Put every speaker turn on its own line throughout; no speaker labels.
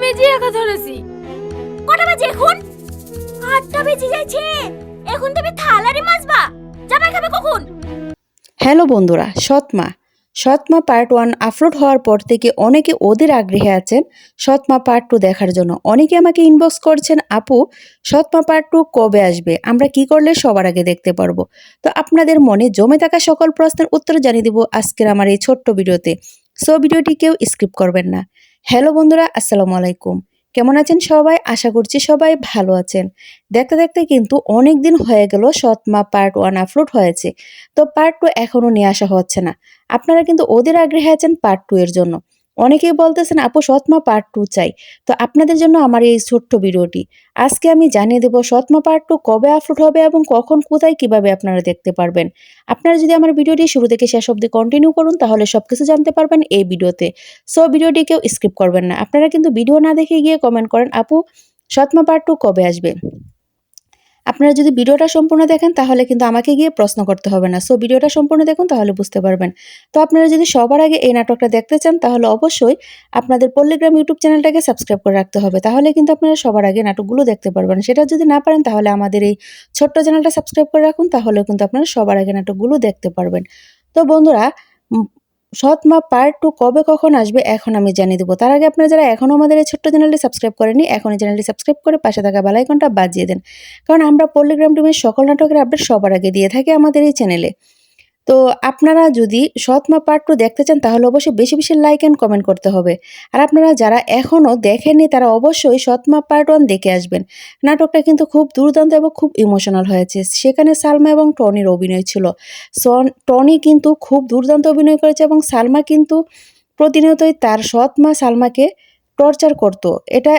মেজে একা ধরেছি।
কটা বাজে এখন? 8টা বেজে যাচ্ছে। এখন তুমি থালারে মাজবা? জামাই খাবে কখন?
হ্যালো বন্ধুরা, সৎমা পার্ট 1 আপলোড হওয়ার পর থেকে অনেকে ওদের আগ্রহে আছেন সৎমা পার্ট 2 দেখার জন্য। অনেকে আমাকে ইনবক্স করছেন, আপু সৎমা পার্ট 2 কবে আসবে, আমরা কি করলে সবার আগে দেখতে পারবো? তো আপনাদের মনে জমে থাকা সকল প্রশ্নের উত্তর জানিয়ে দিব আজকের আমার এই ছোট্ট ভিডিওতে। সো ভিডিওটি কেউ স্কিপ করবেন না। হ্যালো বন্ধুরা, আসসালামু আলাইকুম। কেমন আছেন সবাই? আশা করছি সবাই ভালো আছেন। দেখতে দেখতে কিন্তু অনেক দিন হয়ে গেল সৎমা পার্ট 1 আপলোড হয়েছে, তো পার্ট 2 এখনো নিয়ে আসা হচ্ছে না। আপনারা কিন্তু ওদের আগ্রহে আছেন পার্ট 2 এর জন্য। অনেকেই বলতেছেন আপু সৎমা পার্ট 2 চাই। তো আপনাদের জন্য আমার এই ছোট্ট ভিডিওটি। আজকে আমি জানিয়ে দেব সৎমা পার্ট 2 কবে আপলোড হবে এবং কখন, কোথায়, কিভাবে আপনারা দেখতে পারবেন। আপনারা যদি আমার ভিডিওটি শুরু থেকে শেষ অবধি কন্টিনিউ করুন তাহলে সবকিছু জানতে পারবেন এই ভিডিওতে। সো ভিডিওটি কেউ স্কিপ করবেন না। আপনারা কিন্তু ভিডিও না দেখে গিয়ে কমেন্ট করেন আপু সৎমা পার্ট 2 কবে আসবে। আপনারা যদি ভিডিওটা সম্পূর্ণ দেখেন তাহলে কিন্তু আমাকে গিয়ে প্রশ্ন করতে হবে না। সো ভিডিওটা সম্পূর্ণ দেখুন তাহলে বুঝতে পারবেন। তো আপনারা যদি সবার আগে এই নাটকটা দেখতে চান তাহলে অবশ্যই আপনাদের পল্লীগ্রাম ইউটিউব চ্যানেলটাকে সাবস্ক্রাইব করে রাখতে হবে। তাহলে কিন্তু আপনারা সবার আগে নাটকগুলো দেখতে পারবেন। সেটা যদি না পারেন তাহলে আমাদের এই ছোট্ট চ্যানেলটা সাবস্ক্রাইব করে রাখুন, তাহলে কিন্তু আপনারা সবার আগে নাটকগুলো দেখতে পারবেন। তো বন্ধুরা, সৎমা পার্ট 2 কবে কখন আসবে এখন আমি জানিয়ে দেবো। তার আগে আপনারা যারা এখনও আমাদের এই ছোট্ট চ্যানেলটি সাবস্ক্রাইব করেনি, এখন এই চ্যানেলটি সাবস্ক্রাইব করে পাশে থাকা বেল আইকনটা বাজিয়ে দেন। কারণ আমরা পল্লীগ্রাম টিমের সকল নাটকের আপডেট সবার আগে দিয়ে থাকি আমাদের এই চ্যানেলে। তো আপনারা যদি সৎমা পার্ট 2 দেখতে চান তাহলে অবশ্যই বেশি বেশি লাইক অ্যান্ড কমেন্ট করতে হবে। আর আপনারা যারা এখনও দেখেননি তারা অবশ্যই সৎমা পার্ট 1 দেখে আসবেন। নাটকটা কিন্তু খুব দুর্দান্ত এবং খুব ইমোশনাল হয়েছে। সেখানে সালমা এবং টনির অভিনয় ছিল। টনি কিন্তু খুব দুর্দান্ত অভিনয় করেছে এবং সালমা কিন্তু প্রতিনিয়তই তার সৎমা সালমাকে টর্চার করত। এটা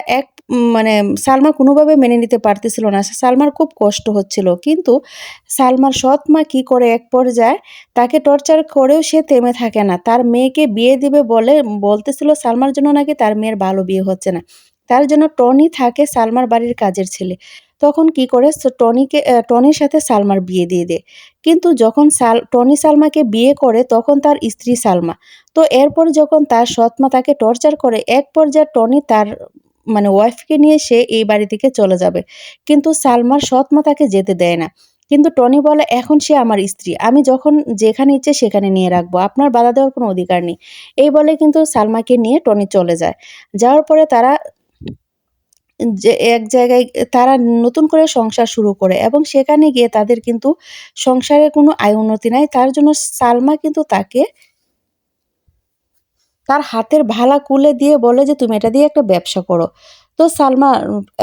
মানে সালমা কোনোভাবে মেনে নিতে পারতেছিল না। সালমার খুব কষ্ট হচ্ছিল, কিন্তু সালমার সৎ মা কি করে এক পর্যায়ে তাকে টর্চার করেও সে থেমে থাকে না। তার মেয়েকে বিয়ে দিবে বলতেছিল সালমার জন্য, নাকি তার মেয়ের ভালো বিয়ে হচ্ছে না, তার জন্য টনি থাকে সালমার বাড়ির কাজের ছেলে। তখন কি করে টনির সাথে সালমার বিয়ে দিয়ে দেয়। কিন্তু যখন টনি সালমাকে বিয়ে করে তখন তার স্ত্রী সালমা। তো এরপর যখন তার সৎ মা তাকে টর্চার করে, এক পর্যায়ে টনি তার মানে ওয়াইফকে নিয়ে সে এই বাড়ি থেকে চলে যাবে, কিন্তু সালমার সৎ মা তাকে যেতে দেয় না। কিন্তু টনি বলে এখন সে আমার স্ত্রী, আমি যখন যেখানে ইচ্ছে সেখানে নিয়ে রাখবো, আপনার বাধা দেওয়ার কোনো অধিকার নেই। এই বলে কিন্তু সালমাকে নিয়ে টনি চলে যায়। যাওয়ার পরে তারা যে এক জায়গায় তারা নতুন করে সংসার শুরু করে এবং সেখানে গিয়ে তাদের কিন্তু সংসারে কোনো আয় উন্নতি নাই। তার জন্য সালমা কিন্তু তাকে তার হাতের ভালা কুলে দিয়ে বলে যে তুমি এটা দিয়ে একটা ব্যবসা করো। তো সালমা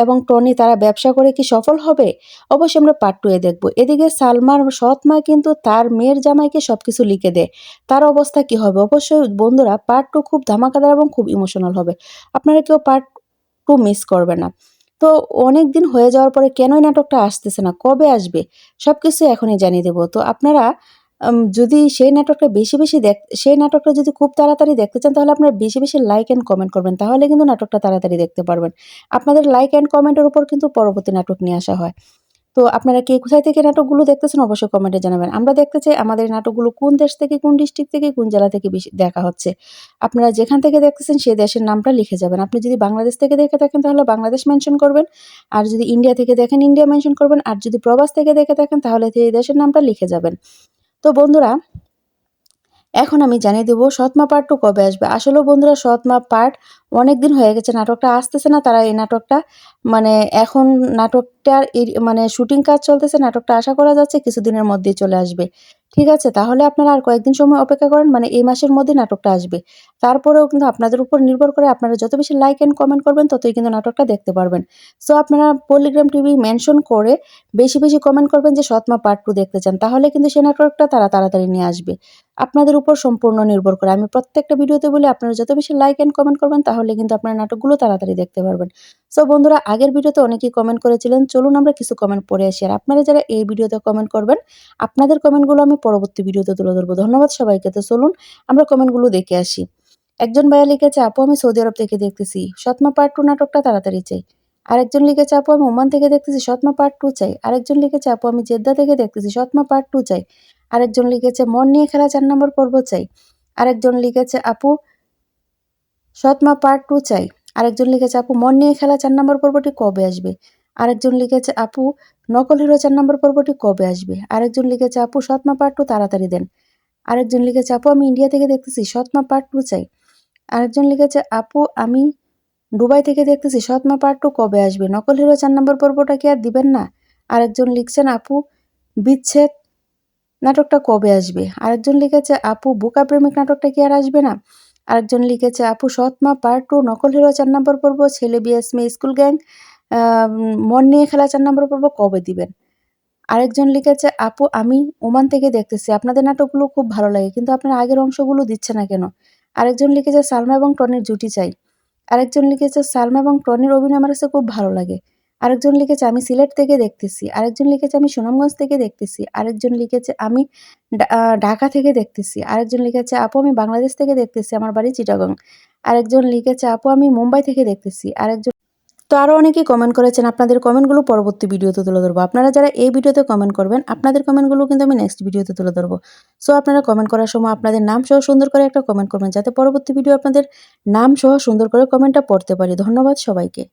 এবং টনি তারা ব্যবসা করে কি সফল হবে? অবশ্যই আমরা পার্ট 2 এ দেখবো। এদিকে সালমার সৎ মা কিন্তু তার মেয়ের জামাইকে সবকিছু লিখে দেয়। তার অবস্থা কি হবে? অবশ্যই বন্ধুরা পার্ট 2 খুব ধামাকাদার এবং খুব ইমোশনাল হবে। আপনারা কেউ পার্ট 2 মিস করবে না। তো অনেক দিন হয়ে যাওয়ার পরে কেন এই নাটকটা আসতেছে না, কবে আসবে, সবকিছু এখনই জানিয়ে দেবো। তো আপনারা যদি সেই নাটকটা সেই নাটকটা যদি খুব তাড়াতাড়ি দেখতে চান তাহলে আপনারা বেশি বেশি লাইক অ্যান্ড কমেন্ট করবেন, তাহলে কিন্তু নাটকটা তাড়াতাড়ি দেখতে পারবেন। আপনাদের লাইক অ্যান্ড কমেন্টের উপর কিন্তু পরবর্তী নাটক নিয়ে আসা হয়। তো আপনারা কে কোথায় থেকে নাটকগুলো দেখতেছেন অবশ্যই কমেন্টে জানাবেন। আমরা দেখতে চাই আমাদের এই নাটকগুলো কোন দেশ থেকে, কোন ডিস্ট্রিক্ট থেকে, কোন জেলা থেকে বেশি দেখা হচ্ছে। আপনারা যেখান থেকে দেখতেছেন সেই দেশের নামটা লিখে যাবেন। আপনি যদি বাংলাদেশ থেকে দেখে থাকেন তাহলে বাংলাদেশ মেনশন করবেন, আর যদি ইন্ডিয়া থেকে দেখেন ইন্ডিয়া মেনশন করবেন, আর যদি প্রবাস থেকে দেখে থাকেন তাহলে সেই দেশের নামটা লিখে যাবেন। তো বন্ধুরা, এখন আমি জানিয়ে দেবো সৎমা পার্ট 2 কবে আসবে। আসলেও বন্ধুরা সৎমা পার্ট অনেক দিন হয়ে গেছে, নাটকটা আসতেছে না। তারা এই নাটকটা মানে এখন নাটকটার মানে শুটিং কাজ চলতেছে, নাটকটা আশা করা যাচ্ছে কিছুদিনের মধ্যেই চলে আসবে। ঠিক আছে, তাহলে আপনারা আর কয়েকদিন সময় অপেক্ষা করেন, মানে এই মাসের মধ্যে নাটকটা আসবে। তারপরেও কিন্তু আপনাদের উপর নির্ভর করে, আপনারা যত বেশি লাইক অ্যান্ড কমেন্ট করবেন ততই কিন্তু নাটকটা দেখতে পারবেন। সো আপনারা পল্লীগ্রাম টিভি মেনশন করে বেশি বেশি কমেন্ট করবেন যে সৎমা পার্ট 2 দেখতে চান, তাহলে কিন্তু সেই নাটকটা তারা তাড়াতাড়ি নিয়ে আসবে। আপনাদের উপর সম্পূর্ণ নির্ভর করে। আমি প্রত্যেকটা ভিডিওতে বলি আপনারা যত বেশি লাইক অ্যান্ড কমেন্ট করবেন তাহলে কিন্তু আপনারা নাটকগুলো তাড়াতাড়ি দেখতে পারবেন। সো বন্ধুরা, আগের ভিডিওতে অনেকেই কমেন্ট করেছিলেন, চলুন আমরা কিছু কমেন্ট পড়ে আসি। আর আপনারা যারা এই ভিডিওতে কমেন্ট করবেন আপনাদের কমেন্টগুলো আমি পরবর্তী ভিডিওতে তুলে ধরবো। ধন্যবাদ সবাইকে। তো চলুন আমরা কমেন্টগুলো দেখে আসি। একজন ভাইয়া লিখেছে আপু আমি সৌদি আরব থেকে দেখতেছি, সৎমা পার্ট 2 নাটকটা তাড়াতাড়ি চাই। আরেকজন লিখেছে আপু আমি ওমান থেকে দেখতেছি, সৎমা পার্ট 2 চাই। আরেকজন লিখেছে আপু আমি জেদ্দা থেকে দেখতেছি, সৎমা পার্ট 2 চাই। আরেকজন লিখেছে মন নিয়ে খেলা 4 নম্বর পর্ব চাই। আরেকজন লিখেছে আপু সৎমা পার্ট 2 চাই। আরেকজন লিখেছে আপু মন নিয়ে খেলা 4 নম্বর পর্বটি কবে আসবে। আরেকজন লিখেছে আপু নকল হিরো 4 নম্বর পর্বটি কবে আসবে। আরেকজন লিখেছে আপু সৎমা পার্ট 2 তাড়াতাড়ি দেন। আরেকজন লিখেছে আপু আমি ইন্ডিয়া থেকে দেখতেছি সৎমা পার্ট 2 চাই। আরেকজন লিখেছে আপু আমি দুবাই থেকে দেখতেছি সৎমা পার্ট 2 কবে আসবে। নকল হিরো 4 নম্বর পর্বটা কি আর দিবেন না? আরেকজন লিখছেন আপু বিচ্ছেদ নাটকটা কবে আসবে। আরেকজন লিখেছে আপু বোকা প্রেমিক নাটকটা কি আর আসবে না। আরেকজন লিখেছে আপু সৎমা পার্ট 2 নকল হিরো 4 নম্বর পর্ব ছেলে বিএস মেয়ে স্কুল গ্যাং মন নিয়ে খেলা 4 নম্বর পর্ব কবে দিবেন। আরেকজন লিখেছে আপু আমি ওমান থেকে দেখতেছি আপনাদের নাটকগুলো খুব ভালো লাগে কিন্তু আপনারা আগের অংশগুলো দিচ্ছে না কেন। আরেকজন লিখেছে সালমা এবং টনির জুটি চাই। আরেকজন লিখেছে সালমা এবং টনির অভিনয় আমার কাছে খুব ভালো লাগে। আরেকজন লিখেছে আমি সিলেট থেকে দেখতেছি। আরেকজন লিখেছে আমি সুনামগঞ্জ থেকে দেখতেছি। আরেকজন লিখেছে আমি ঢাকা থেকে দেখতেছি। আরেকজন লিখেছে আপু আমি বাংলাদেশ থেকে দেখতেছি আমার বাড়ি চিটাগং। আরেকজন লিখেছে আপু আমি মুম্বাই থেকে দেখতেছি। আরেকজন তো আরও অনেকেই কমেন্ট করেছেন। আপনাদের কমেন্টগুলো পরবর্তী ভিডিওতে তুলে ধরবো। আপনারা যারা এই ভিডিওতে কমেন্ট করবেন আপনাদের কমেন্টগুলো কিন্তু আমি নেক্সট ভিডিওতে তুলে ধরবো। সো আপনারা কমেন্ট করার সময় আপনাদের নাম সহ সুন্দর করে একটা কমেন্ট করবেন যাতে পরবর্তী ভিডিও আপনাদের নাম সহ সুন্দর করে কমেন্টটা পড়তে পারি। ধন্যবাদ সবাইকে।